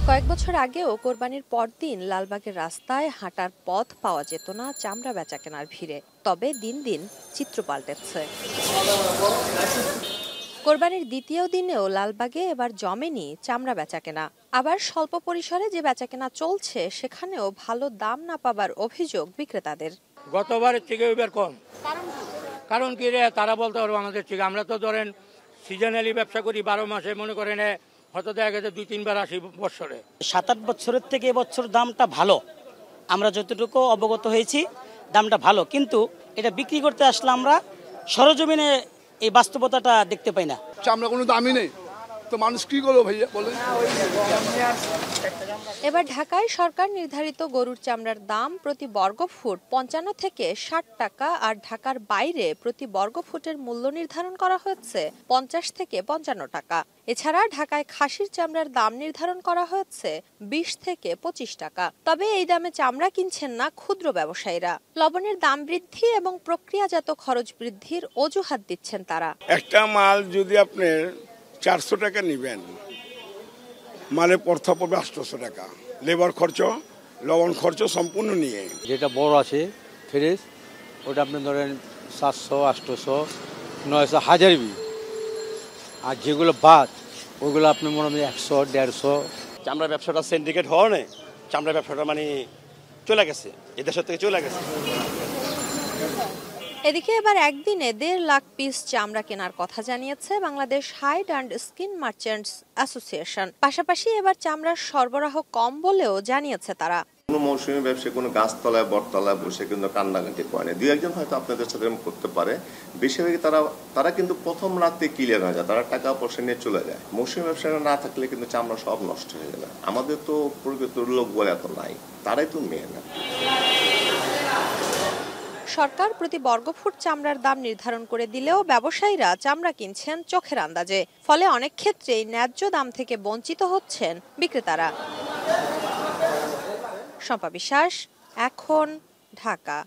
কয়েক বছর আগেও কোরবানির পরদিন লালবাগের রাস্তায় হাঁটার পথ পাওয়া যেত না চামড়া বেচাকেনার ভিড়ে। তবে দিন দিন চিত্র পাল্টেছে। কোরবানির দ্বিতীয় দিনেও লালবাগে এবার জমেনি চামড়া বেচাকেনা। আবার স্বল্প পরিসরে যে বেচাকেনা চলছে সেখানেও ভালো দাম না পাবার অভিযোগ বিক্রেতাদের। গতবারের থেকে এবার কম। কারণ কি রে, তারা বলতে পারবো আমাদের থেকে। আমরা তো ধরেন সিজনালি ব্যবসা করি, 12 মাসে মনে করেন হয়তো দেখা গেছে 2-3 বার আসি বছরে। 7-8 বছরের থেকে এবছর দামটা ভালো, আমরা যতটুকু অবগত হয়েছি দামটা ভালো, কিন্তু এটা বিক্রি করতে আসলে আমরা সরজমিনে এই বাস্তবতাটা দেখতে পাই না। চামড়া কোনো দামই নেই, তো মানুষ কি করবো ভাইয়া বলেন। এবার ঢাকায় সরকার নির্ধারিত গরুর চামড়ার দাম প্রতি বর্গফুট 55 থেকে 60 টাকা, আর ঢাকার বাইরে প্রতি বর্গফুটের মূল্য নির্ধারণ করা হয়েছে 50 থেকে 55 টাকা। এছাড়া ঢাকায় খাসির চামড়ার দাম নির্ধারণ করা হয়েছে 20 থেকে 25 টাকা। তবে এই দামে চামড়া কিনছেন না ক্ষুদ্র ব্যবসায়ীরা। লবণের দাম বৃদ্ধি এবং প্রক্রিয়াজাত খরচ বৃদ্ধির অজুহাত দিচ্ছেন তারা। একটা মাল যদি আপনি 400 টাকা নেবেন, মালে পড়তে পড়বে 800 টাকা, লেবার খরচ, লবণ খরচ সম্পূর্ণ নিয়ে। যেটা বড় আছে ফ্রেশ, ওটা আপনি ধরেন 700, 800, 900, 1000 আর যেগুলো বাদ ওগুলো আপনি মনে হয় 100, 150। চামড়া ব্যবসাটা সিন্ডিকেট হওয়ার নেই, চামড়া ব্যবসাটা মানে চলে গেছে, এদেশের থেকে চলে গেছে। এদিকে এবার একদিনে 1.5 লাখ পিস চামড়া কেনার কথা জানিয়েছে Bangladesh hide and skin merchants association. পাশাপাশি এবার চামড়ার সরবরাহ কম বলেও জানিয়েছে তারা। কোনো মৌসুমী ব্যবসায়ী কোনো গাছতলায় বটতলায় বসে কিন্তু কান্নাকাটি করে না। 2-1 হয়তো আপনাদের সাথে করতে পারে, বেশিরভাগই তারা কিন্তু প্রথম রাতে ক্লিয়ার হয়ে যায়, তারা টাকা পয়সা নিয়ে চলে যায়। মৌসুমী ব্যবসায়ীরা না থাকলে কিন্তু চামড়া সব নষ্ট হয়ে যাবে। আমাদের তো প্রকৃত লোক বলে এত নাই, তারাই তো মেয়ে না। সরকার প্রতি বর্গফুট চামড়ার দাম নির্ধারণ করে দিলেও ব্যবসায়ীরা চামড়া কিনছেন চোখের আন্দাজে। ফলে অনেক ক্ষেত্রেই ন্যায্য দাম থেকে বঞ্চিত হচ্ছেন বিক্রেতারা। শম্পা বিশ্বাস, এখন, ঢাকা।